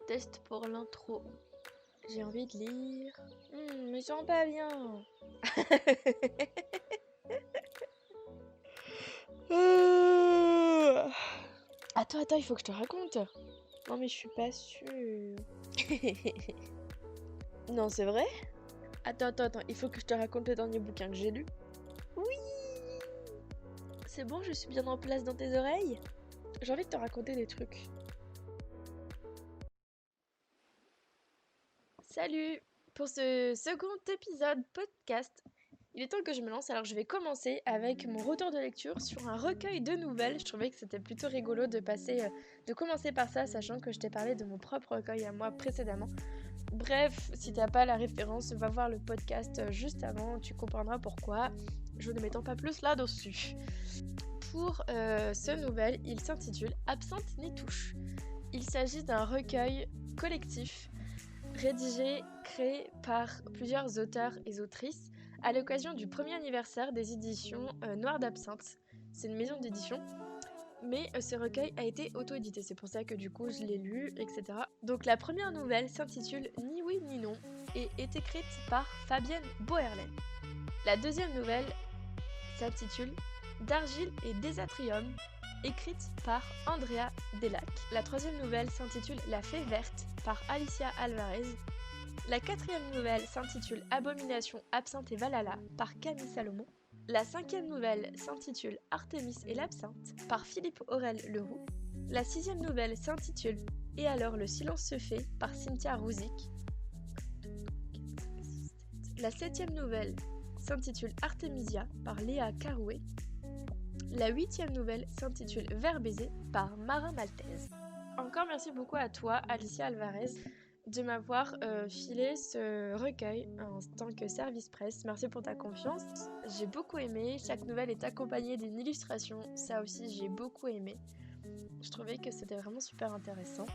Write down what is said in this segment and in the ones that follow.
test pour l'intro. J'ai envie de lire. Je me sens pas bien. Attends, il faut que je te raconte. Non mais je suis pas sûre. Non, c'est vrai? Attends, il faut que je te raconte le dernier bouquin que j'ai lu. Oui! C'est bon, je suis bien en place dans tes oreilles? J'ai envie de te raconter des trucs. Salut! Pour ce second épisode podcast, il est temps que je me lance, alors je vais commencer avec mon retour de lecture sur un recueil de nouvelles. Je trouvais que c'était plutôt rigolo de commencer par ça, sachant que je t'ai parlé de mon propre recueil à moi précédemment. Bref, si t'as pas la référence, va voir le podcast juste avant, tu comprendras pourquoi. Je ne m'étends pas plus là-dessus. Pour ce nouvel, il s'intitule Absinthe ni touche. Il s'agit d'un recueil collectif rédigé, créé par plusieurs auteurs et autrices à l'occasion du premier anniversaire des éditions Noir d'Absinthe. C'est une maison d'édition, mais ce recueil a été auto-édité, c'est pour ça que du coup je l'ai lu, etc. Donc la première nouvelle s'intitule Ni oui ni non et est écrite par Fabienne Boerlen. La deuxième nouvelle s'intitule D'argile et désatrium, écrite par Andrea Delac. La troisième nouvelle s'intitule La fée verte par Alicia Alvarez. La quatrième nouvelle s'intitule Abomination, Absinthe et Valhalla par Camille Salomon. La cinquième nouvelle s'intitule Artémis et l'absinthe par Philippe Aurel Leroux. La sixième nouvelle s'intitule Et alors le silence se fait par Cynthia Rouzic. La septième nouvelle s'intitule Artemisia par Léa Carouet. La huitième nouvelle s'intitule Vert baiser par Marin Maltese. Encore merci beaucoup à toi, Alicia Alvarez, de m'avoir filé ce recueil en tant que service presse. Merci pour ta confiance. J'ai beaucoup aimé. Chaque nouvelle est accompagnée d'une illustration. Ça aussi, j'ai beaucoup aimé. Je trouvais que c'était vraiment super intéressant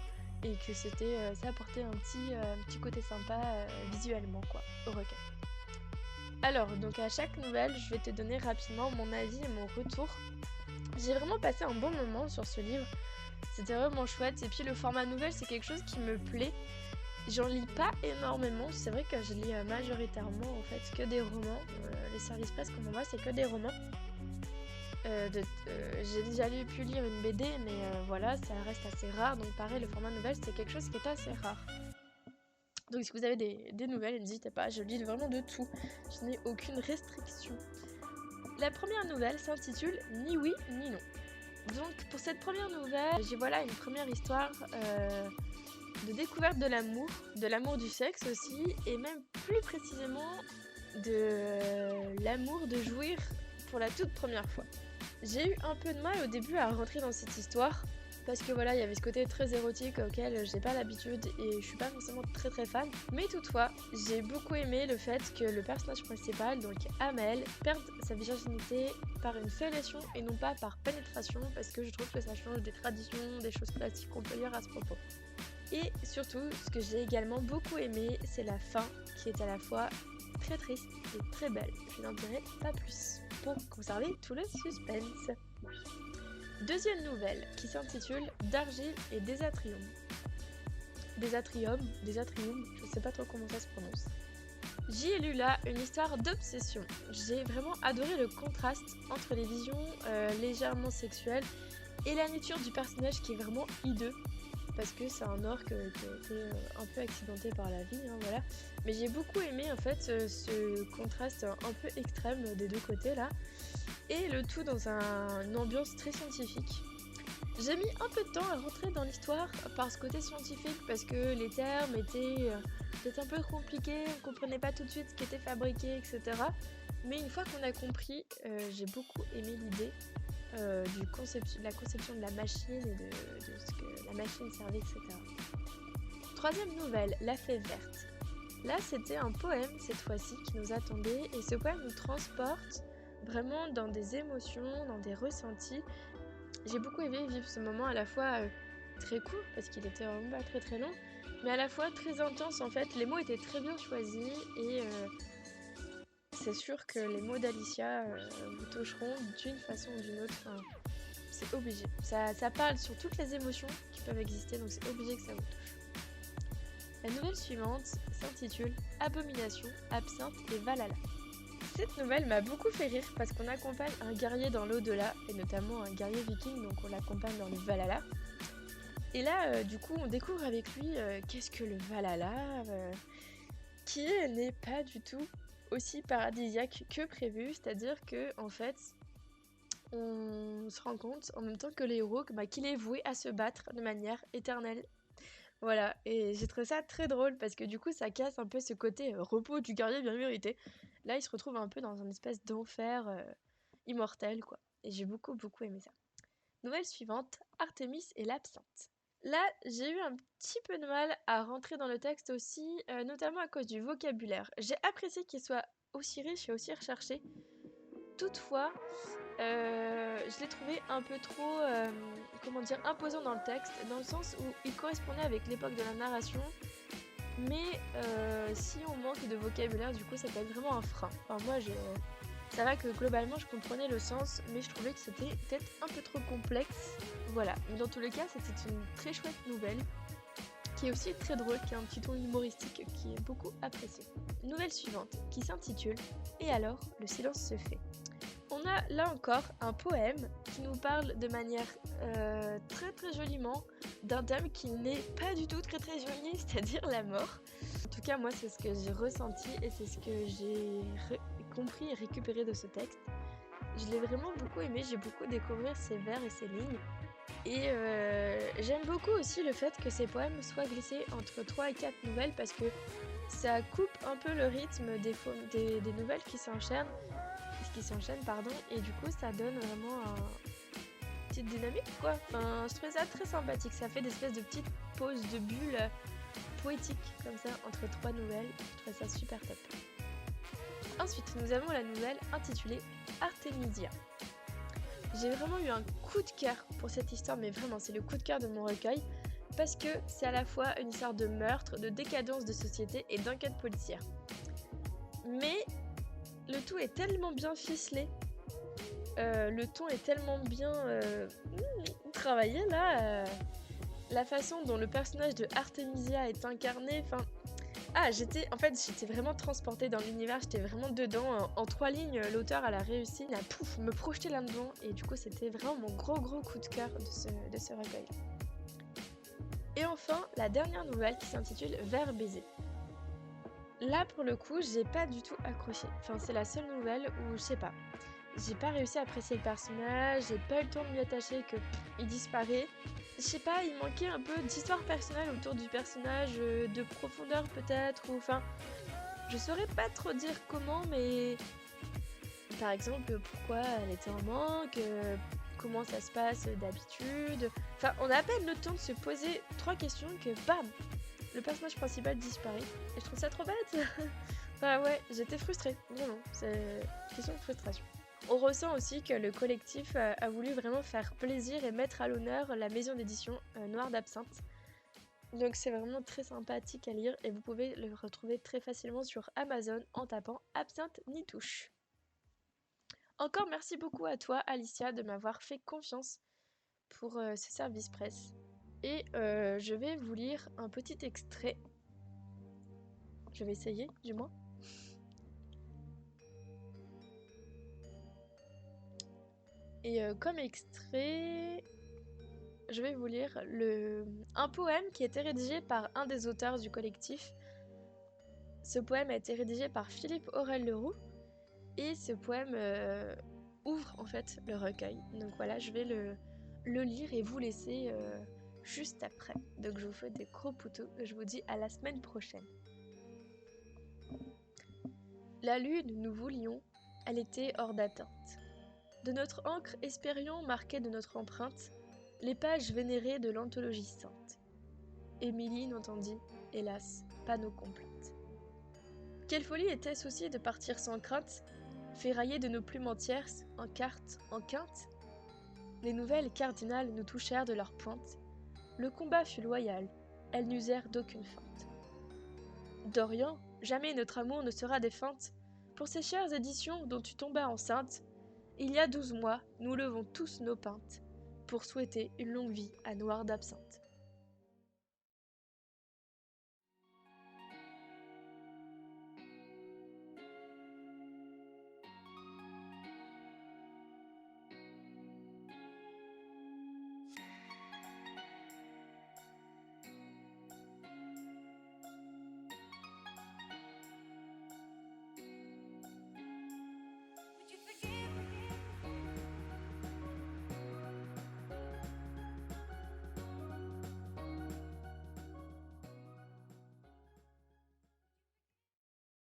et que ça apportait un petit côté sympa visuellement au recueil. Alors, donc à chaque nouvelle, je vais te donner rapidement mon avis et mon retour. J'ai vraiment passé un bon moment sur ce livre. C'était vraiment chouette. Et puis le format nouvelle, c'est quelque chose qui me plaît. J'en lis pas énormément. C'est vrai que je lis majoritairement en fait que des romans. Les services presse comme moi, c'est que des romans. J'ai déjà pu lire une BD, mais voilà, ça reste assez rare. Donc pareil, le format nouvelle, c'est quelque chose qui est assez rare. Donc si vous avez des nouvelles, n'hésitez pas, je lis vraiment de tout. Je n'ai aucune restriction. La première nouvelle s'intitule Ni oui ni non. Donc pour cette première nouvelle, j'ai une première histoire de découverte de l'amour du sexe aussi, et même plus précisément de l'amour de jouir pour la toute première fois. J'ai eu un peu de mal au début à rentrer dans cette histoire, parce que il y avait ce côté très érotique auquel j'ai pas l'habitude et je suis pas forcément très très fan. Mais toutefois, j'ai beaucoup aimé le fait que le personnage principal, donc Amel, perde sa virginité par une fellation et non pas par pénétration, parce que je trouve que ça change des traditions, des choses classiques qu'on peut lire à ce propos. Et surtout, ce que j'ai également beaucoup aimé, c'est la fin qui est à la fois très triste et très belle. Je n'en dirai pas plus pour conserver tout le suspense. Deuxième nouvelle qui s'intitule D'argile et désatrium. Désatrium, je sais pas trop comment ça se prononce. J'y ai lu là une histoire d'obsession. J'ai vraiment adoré le contraste entre les visions légèrement sexuelles et la nature du personnage qui est vraiment hideux. Parce que c'est un orque qui a été un peu accidenté par la vie, voilà. Mais j'ai beaucoup aimé en fait ce contraste un peu extrême des deux côtés là. Et le tout dans une ambiance très scientifique. J'ai mis un peu de temps à rentrer dans l'histoire par ce côté scientifique parce que les termes étaient peut-être un peu compliqués, on comprenait pas tout de suite ce qui était fabriqué, etc. Mais une fois qu'on a compris, j'ai beaucoup aimé l'idée de la conception de la machine et de ce que la machine servait, etc. Troisième nouvelle, La fée verte. Là, c'était un poème cette fois-ci qui nous attendait et ce poème nous transporte vraiment dans des émotions, dans des ressentis. J'ai beaucoup aimé vivre ce moment à la fois très court parce qu'il était vraiment pas très très long, mais à la fois très intense en fait. Les mots étaient très bien choisis et c'est sûr que les mots d'Alicia vous toucheront d'une façon ou d'une autre. Enfin, c'est obligé. Ça parle sur toutes les émotions qui peuvent exister, donc c'est obligé que ça vous touche. La nouvelle suivante s'intitule Abomination, Absinthe et Valhalla. Cette nouvelle m'a beaucoup fait rire parce qu'on accompagne un guerrier dans l'au-delà, et notamment un guerrier viking, donc on l'accompagne dans le Valhalla. Et là, du coup, on découvre avec lui qu'est-ce que le Valhalla, qui n'est pas du tout aussi paradisiaque que prévu, c'est-à-dire que en fait, on se rend compte en même temps que les héros qu'il est voué à se battre de manière éternelle. Voilà, et j'ai trouvé ça très drôle parce que du coup ça casse un peu ce côté repos du guerrier bien mérité. Là il se retrouve un peu dans une espèce d'enfer immortel quoi. Et j'ai beaucoup aimé ça. Nouvelle suivante, Artémis et l'absinthe. Là j'ai eu un petit peu de mal à rentrer dans le texte aussi, notamment à cause du vocabulaire. J'ai apprécié qu'il soit aussi riche et aussi recherché. Toutefois, je l'ai trouvé un peu trop, imposant dans le texte, dans le sens où il correspondait avec l'époque de la narration, mais si on manque de vocabulaire, du coup, ça peut être vraiment un frein. Enfin, ça va que globalement, je comprenais le sens, mais je trouvais que c'était peut-être un peu trop complexe. Voilà, mais dans tous les cas, c'était une très chouette nouvelle, qui est aussi très drôle, qui a un petit ton humoristique qui est beaucoup apprécié. Nouvelle suivante, qui s'intitule « Et alors, le silence se fait ». On a là encore un poème qui nous parle de manière très joliment d'un thème qui n'est pas du tout très joli, c'est-à-dire la mort. En tout cas, moi, c'est ce que j'ai ressenti et c'est ce que j'ai compris et récupéré de ce texte. Je l'ai vraiment beaucoup aimé, j'ai beaucoup découvert ces vers et ces lignes. Et j'aime beaucoup aussi le fait que ces poèmes soient glissés entre 3 et 4 nouvelles parce que ça coupe un peu le rythme des nouvelles qui s'enchaînent. Et du coup ça donne vraiment une petite dynamique quoi. Enfin, je trouvais ça très sympathique, ça fait des espèces de petites pauses de bulles poétiques comme ça entre 3 nouvelles, je trouvais ça super top. Ensuite nous avons la nouvelle intitulée Artemisia. J'ai vraiment eu un coup de cœur pour cette histoire, mais vraiment c'est le coup de cœur de mon recueil parce que c'est à la fois une histoire de meurtre, de décadence de société et d'enquête policière. Mais le tout est tellement bien ficelé, le ton est tellement bien travaillé là, la façon dont le personnage de Artemisia est incarné, j'étais vraiment transportée dans l'univers, j'étais vraiment dedans, en 3 lignes, l'auteur a réussi à me projeter là-dedans, et du coup c'était vraiment mon gros coup de cœur de ce recueil. Et enfin, la dernière nouvelle qui s'intitule Vers baiser. Là, pour le coup, j'ai pas du tout accroché. Enfin, c'est la seule nouvelle où, je sais pas, j'ai pas réussi à apprécier le personnage, j'ai pas eu le temps de m'y attacher, il disparaît. Je sais pas, il manquait un peu d'histoire personnelle autour du personnage, de profondeur peut-être, ou enfin, je saurais pas trop dire comment, mais par exemple, pourquoi elle était en manque, comment ça se passe d'habitude. Enfin, on a à peine le temps de se poser 3 questions que bam, le personnage principal disparaît. Et je trouve ça trop bête. Enfin ouais, j'étais frustrée. Vraiment, c'est une question de frustration. On ressent aussi que le collectif a voulu vraiment faire plaisir et mettre à l'honneur la maison d'édition Noir d'Absinthe. Donc c'est vraiment très sympathique à lire et vous pouvez le retrouver très facilement sur Amazon en tapant Absinthe Nitouche. Encore merci beaucoup à toi Alicia de m'avoir fait confiance pour ce service presse. Et je vais vous lire un petit extrait. Je vais essayer du moins. Et comme extrait, je vais vous lire un poème qui a été rédigé par un des auteurs du collectif. Ce poème a été rédigé par Philippe Aurel Leroux. Et ce poème ouvre en fait le recueil. Donc voilà, je vais le lire et vous laisser juste après. Donc je vous fais des gros poutous et je vous dis à la semaine prochaine. La lune, nous voulions, elle était hors d'atteinte. De notre encre espérions marquer de notre empreinte les pages vénérées de l'anthologie sainte. Émilie n'entendit, hélas, pas nos complaintes. Quelle folie était-ce aussi de partir sans crainte, ferraillés de nos plumes entières, en quarte, en quinte? Les nouvelles cardinales nous touchèrent de leur pointe. Le combat fut loyal, elles n'usèrent d'aucune feinte. Dorian, jamais notre amour ne sera défunte. Pour ces chères éditions dont tu tombas enceinte, il y a 12 mois, nous levons tous nos pintes pour souhaiter une longue vie à Noir d'Absinthe.